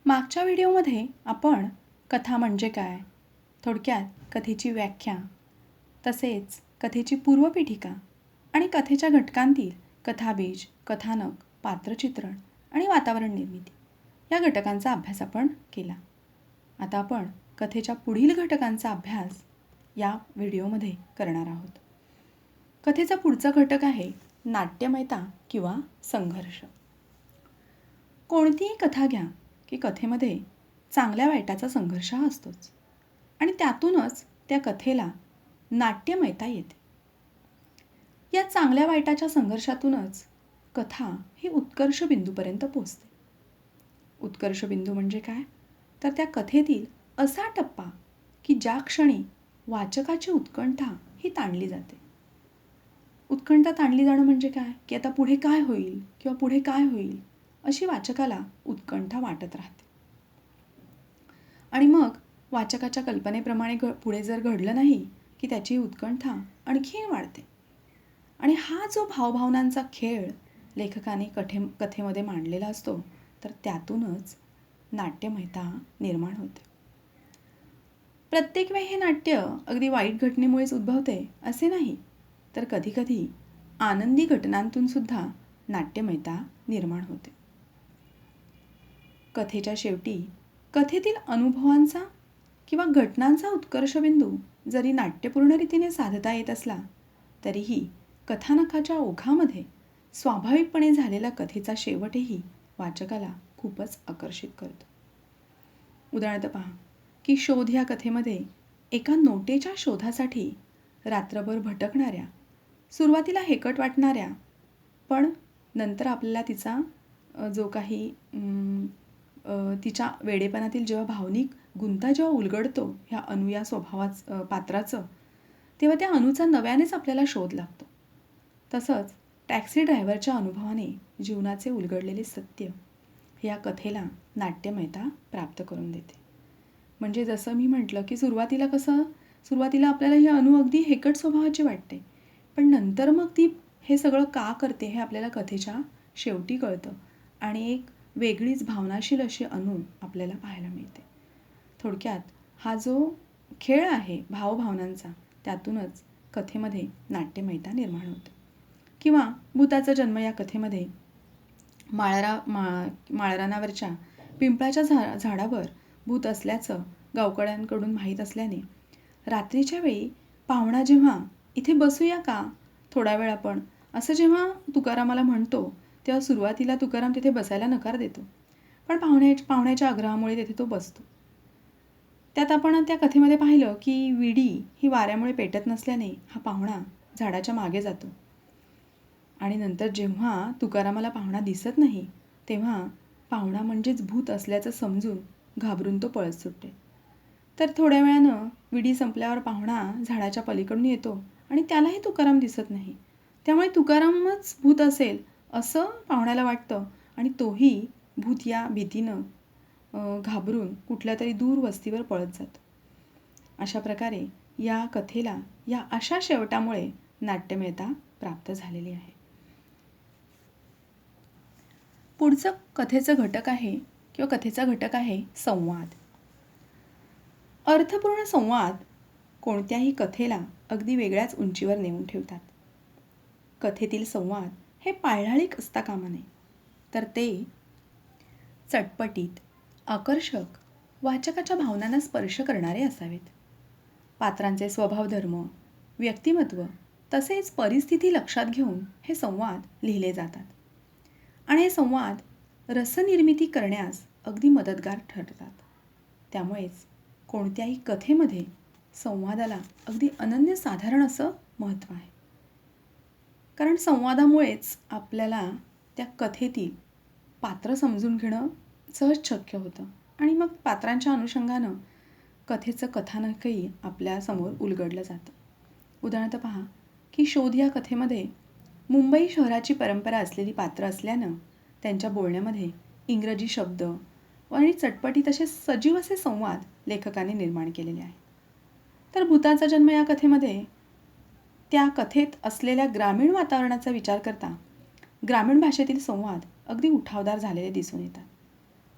मागच्या व्हिडिओमध्ये आपण कथा म्हणजे काय, थोडक्यात कथेची व्याख्या, तसेच कथेची पूर्वपीठिका आणि कथेच्या घटकांतील कथाबीज, कथानक, पात्रचित्रण आणि वातावरण निर्मिती या घटकांचा अभ्यास आपण केला. आता आपण कथेच्या पुढील घटकांचा अभ्यास या व्हिडिओमध्ये करणार आहोत. कथेचा पुढचा घटक आहे नाट्यमयता किंवा संघर्ष. कोणतीही कथा घ्या की कथेमध्ये चांगल्या वाईटाचा संघर्ष हा असतोच आणि त्यातूनच त्या कथेला नाट्यमयता येते. या चांगल्या वाईटाच्या संघर्षातूनच कथा ही उत्कर्ष बिंदूपर्यंत पोहोचते. उत्कर्ष बिंदू म्हणजे काय, तर त्या कथेतील असा टप्पा की ज्या क्षणी वाचकाची उत्कंठा ही ताणली जाते. उत्कंठा ताणली जाणं म्हणजे काय, की आता पुढे काय होईल किंवा पुढे काय होईल अशी वाचकाला उत्कंठा वाटत राहते. आणि मग वाचकाच्या कल्पनेप्रमाणे पुढे जर घडलं नाही की त्याची उत्कंठा आणखीन वाढते. आणि हा जो भावभावनांचा खेळ लेखकाने कथेमध्ये मांडलेला असतो, तर त्यातूनच नाट्यमयता निर्माण होते. प्रत्येक वेळी हे नाट्य अगदी वाईट घटनेमुळेच उद्भवते असे नाही, तर कधीकधी आनंदी घटनांतून सुद्धा नाट्यमयता निर्माण होते. कथेच्या शेवटी कथेतील अनुभवांचा किंवा घटनांचा उत्कर्षबिंदू जरी नाट्यपूर्ण रीतीने साधता येत असला, तरीही कथानकाच्या ओघामध्ये स्वाभाविकपणे झालेला कथेचा शेवटही वाचकाला खूपच आकर्षित करतो. उदाहरणार्थ पहा की शोध या कथेमध्ये एका नोटेच्या शोधासाठी रात्रभर भटकणाऱ्या, सुरुवातीला हेकट वाटणाऱ्या, पण नंतर आपल्याला तिचा जो काही तिच्या वेडेपणातील जेव्हा भावनिक गुंता जेव्हा उलगडतो ह्या अनु या पात्राचं, तेव्हा त्या अनूचा नव्यानेच आपल्याला शोध लागतो. तसंच टॅक्सी ड्रायव्हरच्या अनुभवाने जीवनाचे उलगडलेले सत्य या कथेला नाट्यमयता प्राप्त करून देते. म्हणजे जसं मी म्हटलं की सुरुवातीला आपल्याला ही अनु अगदी हेकट स्वभावाची वाटते, पण नंतर मग ती हे सगळं का करते हे आपल्याला कथेच्या शेवटी कळतं आणि एक वेगळीच भावनाशील अशी अनु आपल्याला पाहायला मिळते. थोडक्यात हा जो खेळ आहे भावभावनांचा, त्यातूनच कथेमध्ये नाट्यमयता निर्माण होते. किंवा भूताचा जन्म या कथेमध्ये माळरानावरच्या पिंपळाच्या झाडावर भूत असल्याचं गावकड्यांकडून माहीत असल्याने रात्रीच्या वेळी पाहुणा जेव्हा इथे बसूया का थोडा वेळ आपण असं जेव्हा तुकारामाला म्हणतो, तेव्हा सुरुवातीला तुकाराम तिथे बसायला नकार देतो, पण पाहुण्याच्या आग्रहामुळे तिथे तो बसतो. त्यात आपण त्या कथेमध्ये पाहिलं की विडी ही वाऱ्यामुळे पेटत नसल्याने हा पाहुणा झाडाच्या मागे जातो आणि नंतर जेव्हा तुकारामाला पाहुणा दिसत नाही, तेव्हा पाहुणा म्हणजेच भूत असल्याचं समजून घाबरून तो पळत सुटते. तर थोड्या वेळानं विडी संपल्यावर पाहुणा झाडाच्या पलीकडून येतो आणि त्यालाही तुकाराम दिसत नाही. त्यामुळे तुकारामच भूत असेल असं पाहुण्याला वाटतं आणि तोही भूत या भीतीनं घाबरून कुठल्या तरी दूर वस्तीवर पळत जातो. अशा प्रकारे या कथेला या अशा शेवटामुळे नाट्यमयता प्राप्त झालेली आहे. पुढचं कथेचा घटक आहे संवाद. अर्थपूर्ण संवाद कोणत्याही कथेला अगदी वेगळ्याच उंचीवर नेऊन ठेवतात. कथेतील संवाद हे पाळराळिक असता कामा नये, तर ते चटपटीत, आकर्षक, वाचकाच्या भावनांना स्पर्श करणारे असावेत. पात्रांचे स्वभावधर्म, व्यक्तिमत्व तसेच परिस्थिती लक्षात घेऊन हे संवाद लिहिले जातात आणि हे संवाद रसनिर्मिती करण्यास अगदी मदतगार ठरतात. त्यामुळेच कोणत्याही कथेमध्ये संवादाला अगदी अनन्यसाधारण असं महत्त्व आहे. कारण संवादामुळेच आपल्याला त्या कथेतील पात्र समजून घेणं सहज शक्य होतं आणि मग पात्रांच्या अनुषंगानं कथेचं कथानकही आपल्यासमोर उलगडलं जातं. उदाहरणार्थ पहा की शोध या कथेमध्ये मुंबई शहराची परंपरा असलेली पात्र असल्यानं त्यांच्या बोलण्यामध्ये इंग्रजी शब्द आणि चटपटीत असे सजीव असे संवाद लेखकाने निर्माण केलेले आहे. तर भूताचा जन्म या कथेमध्ये त्या कथेत असलेल्या ग्रामीण वातावरणाचा विचार करता ग्रामीण भाषेतील संवाद अगदी उठावदार झालेले दिसून येतात.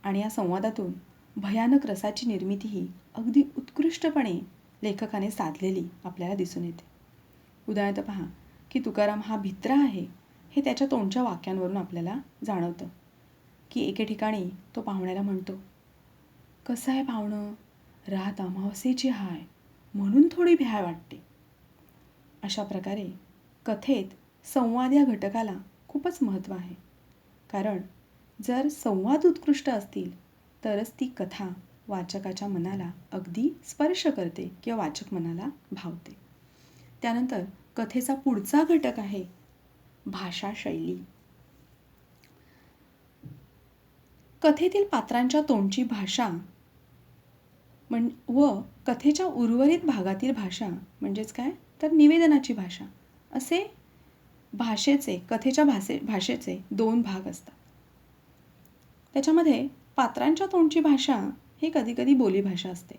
आणि या संवादातून भयानक रसाची निर्मितीही अगदी उत्कृष्टपणे लेखकाने साधलेली आपल्याला दिसून येते. उदाहरणार्थ पहा की तुकाराम हा भित्रा आहे हे त्याच्या तोंडच्या वाक्यांवरून आपल्याला जाणवतं. की एके ठिकाणी तो पाहुण्याला म्हणतो, कसं आहे पाहुणं, रात अमावस्येची हाय म्हणून थोडी भ्याय वाटते. अशा प्रकारे कथेत संवाद या घटकाला खूपच महत्त्व आहे. कारण जर संवाद उत्कृष्ट असतील तरच ती कथा वाचकाच्या मनाला अगदी स्पर्श करते किंवा वाचक मनाला भावते. त्यानंतर कथेचा पुढचा घटक आहे भाषा शैली. कथेतील पात्रांच्या तोंडची भाषा व कथेच्या उर्वरित भागातील भाषा म्हणजेच काय तर निवेदनाची भाषा असे कथेच्या भाषेचे दोन भाग असतात. त्याच्यामध्ये पात्रांच्या तोंडची भाषा ही कधीकधी बोलीभाषा असते.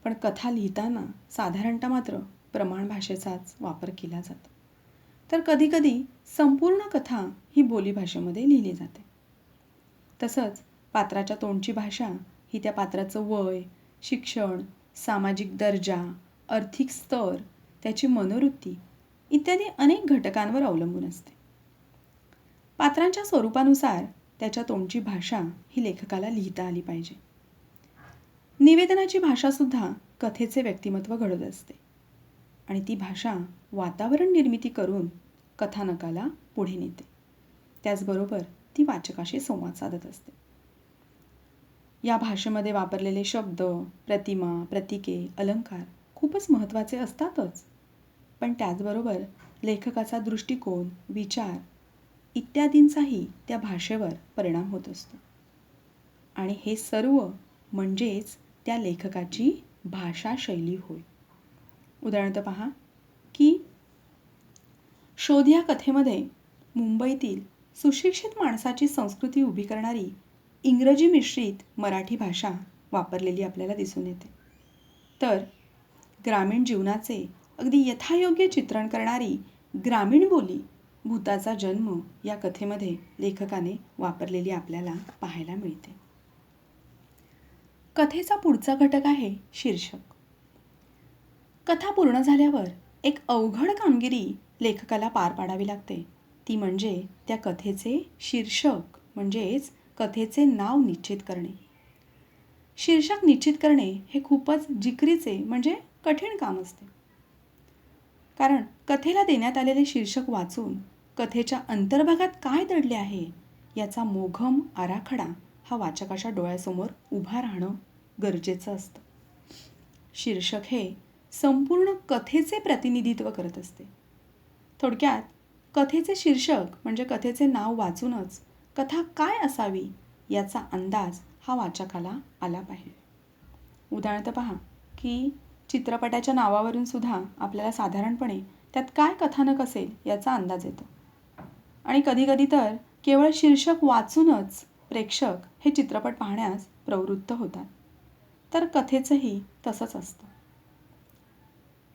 पण कथा लिहिताना साधारणतः मात्र प्रमाण भाषेचाच वापर केला जातो. तर कधीकधी संपूर्ण कथा ही बोलीभाषेमध्ये लिहिली जाते. तसंच पात्राच्या तोंडची भाषा ही त्या पात्राचं वय, शिक्षण, सामाजिक दर्जा, आर्थिक स्तर, त्याची मनोवृत्ती इत्यादी अनेक घटकांवर अवलंबून असते. पात्रांच्या स्वरूपानुसार त्याच्या तोंडची भाषा ही लेखकाला लिहिता आली पाहिजे. निवेदनाची भाषासुद्धा कथेचे व्यक्तिमत्व घडवत असते आणि ती भाषा वातावरण निर्मिती करून कथानकाला पुढे नेते. त्याचबरोबर ती वाचकाशी संवाद साधत असते. या भाषेमध्ये वापरलेले शब्द, प्रतिमा, प्रतीके, अलंकार खूपच महत्त्वाचे असतातच. पण त्याचबरोबर लेखकाचा दृष्टिकोन, विचार इत्यादींचाही त्या भाषेवर परिणाम होत असतो. आणि हे सर्व म्हणजेच त्या लेखकाची भाषाशैली होय. उदाहरणार्थ पहा की शोध या कथेमध्ये मुंबईतील सुशिक्षित माणसाची संस्कृती उभी करणारी इंग्रजी मिश्रित मराठी भाषा वापरलेली आपल्याला दिसून येते. तर ग्रामीण जीवनाचे अगदी यथायोग्य चित्रण करणारी ग्रामीण बोली भूताचा जन्म या कथेमध्ये लेखकाने वापरलेली आपल्याला पाहायला मिळते. कथेचा पुढचा घटक आहे शीर्षक. कथा पूर्ण झाल्यावर एक अवघड कामगिरी लेखकाला पार पाडावी लागते. ती म्हणजे त्या कथेचे शीर्षक म्हणजेच कथेचे नाव निश्चित करणे. शीर्षक निश्चित करणे हे खूपच जिकरीचे म्हणजे कठीण काम असते. कारण कथेला देण्यात आलेले शीर्षक वाचून कथेच्या अंतर्भागात काय दडले आहे याचा मोघम आराखडा हा वाचकाच्या डोळ्यासमोर उभा राहणं गरजेचं असतं. शीर्षक हे संपूर्ण कथेचे प्रतिनिधित्व करत असते. थोडक्यात कथेचे शीर्षक म्हणजे कथेचे नाव वाचूनच कथा काय असावी याचा अंदाज हा वाचकाला आला पाहिजे. उदाहरणार्थ पहा की चित्रपटाच्या नावावरून सुद्धा आपल्याला साधारणपणे त्यात काय कथानक असेल याचा अंदाज येतो. आणि कधीकधी तर केवळ शीर्षक वाचूनच प्रेक्षक हे चित्रपट पाहण्यास प्रवृत्त होतात. तर कथेचंही तसंच असतं.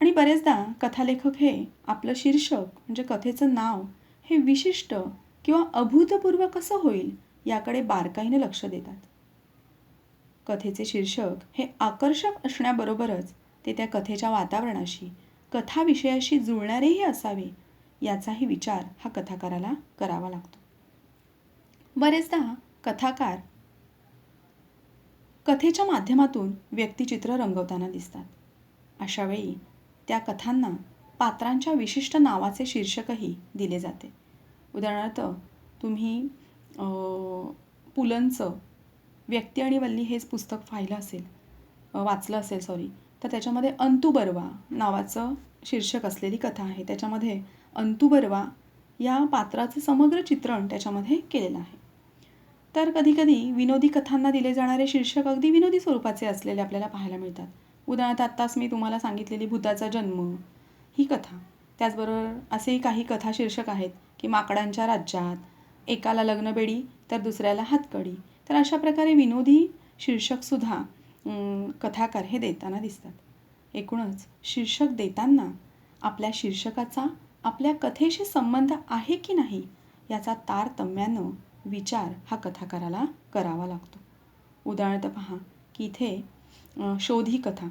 आणि बरेचदा कथालेखक हे आपलं शीर्षक म्हणजे कथेचं नाव हे विशिष्ट किंवा अभूतपूर्व कसं होईल याकडे बारकाईने लक्ष देतात. कथेचे शीर्षक हे आकर्षक असण्याबरोबरच ते त्या कथेच्या वातावरणाशी, कथाविषयाशी जुळणारेही असावे याचाही विचार हा कथाकाराला करावा लागतो. बरेचदा कथाकार कथेच्या माध्यमातून व्यक्तिचित्र रंगवताना दिसतात. अशावेळी त्या कथांना पात्रांच्या विशिष्ट नावाचे शीर्षकही दिले जाते. उदाहरणार्थ तुम्ही पुलंचं व्यक्ती आणि वल्ली हेच पुस्तक वाचलं असेल तर त्याच्यामध्ये अंतू बर्वा नावाचं शीर्षक असलेली कथा आहे. त्याच्यामध्ये अंतू बर्वा या पात्राचं समग्र चित्रण त्याच्यामध्ये केलेलं आहे. तर कधीकधी विनोदी कथांना दिले जाणारे शीर्षक अगदी विनोदी स्वरूपाचे असलेले आपल्याला पाहायला मिळतात. उदाहरणार्थ आत्ताच मी तुम्हाला सांगितलेली भूताचा जन्म ही कथा. त्याचबरोबर असेही काही कथा शीर्षक आहेत की माकडांच्या राज्यात, एकाला लग्नबेडी तर दुसऱ्याला हातकडी. तर अशा प्रकारे विनोदी शीर्षकसुद्धा कथाकार हे देताना दिसतात. एकूणच शीर्षक देताना आपल्या शीर्षकाचा आपल्या कथेशी संबंध आहे की नाही याचा तारतम्यानं विचार हा कथाकाराला करावा लागतो. उदाहरणार्थ पहा की इथे शोध ही कथा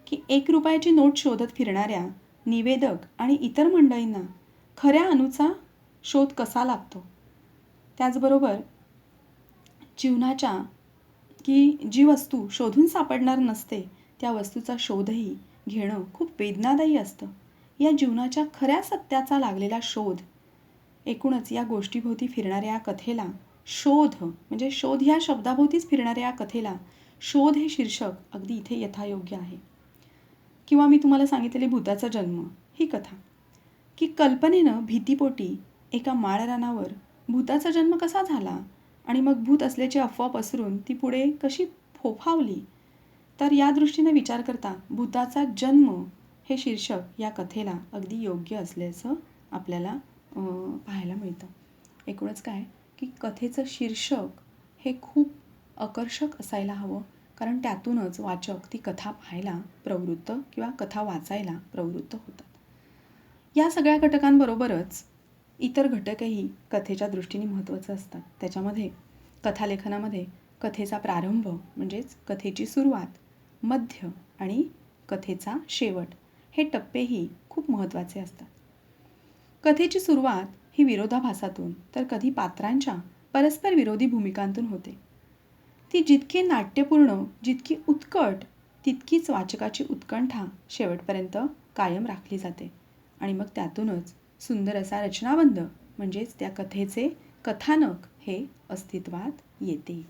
की 1 रुपयाची नोट शोधत फिरणाऱ्या निवेदक आणि इतर मंडळींना खऱ्या अणूचा शोध कसा लागतो. त्याचबरोबर जीवनाच्या की जी वस्तू शोधून सापडणार नसते त्या वस्तूचा शोधही घेणं खूप वेदनादायी असतं. या जीवनाच्या खऱ्या सत्याचा लागलेला शोध, एकूणच या गोष्टीभोवती फिरणाऱ्या या कथेला शोध म्हणजे शोध ह्या शब्दाभोवतीच फिरणाऱ्या या कथेला शोध हे शीर्षक अगदी इथे यथायोग्य आहे. किंवा मी तुम्हाला सांगितलेली भूताचा जन्म ही कथा की कल्पनेनं भीतीपोटी एका माळरानावर भूताचा जन्म कसा झाला आणि मग भूत असल्याची अफवा पसरून ती पुढे कशी फोफावली. तर या दृष्टीने विचार करता भूताचा जन्म हे शीर्षक या कथेला अगदी योग्य असल्याचं आपल्याला पाहायला मिळतं. एकूणच काय की कथेचं शीर्षक हे खूप आकर्षक असायला हवं, कारण त्यातूनच वाचक ती कथा पाहायला प्रवृत्त किंवा कथा वाचायला प्रवृत्त होतात. या सगळ्या घटकांबरोबरच इतर घटकही कथेच्या दृष्टीने महत्त्वाचे असतात. त्याच्यामध्ये कथालेखनामध्ये कथेचा प्रारंभ म्हणजेच कथेची सुरुवात, मध्य आणि कथेचा शेवट हे टप्पेही खूप महत्त्वाचे असतात. कथेची सुरुवात ही विरोधाभासातून तर कधी पात्रांच्या परस्पर विरोधी भूमिकांतून होते. ती जितकी नाट्यपूर्ण, जितकी उत्कट, तितकीच वाचकाची उत्कंठा शेवटपर्यंत कायम राखली जाते आणि मग त्यातूनच सुंदर असा रचनाबंध म्हणजेच त्या कथेचे कथानक हे अस्तित्वात येते.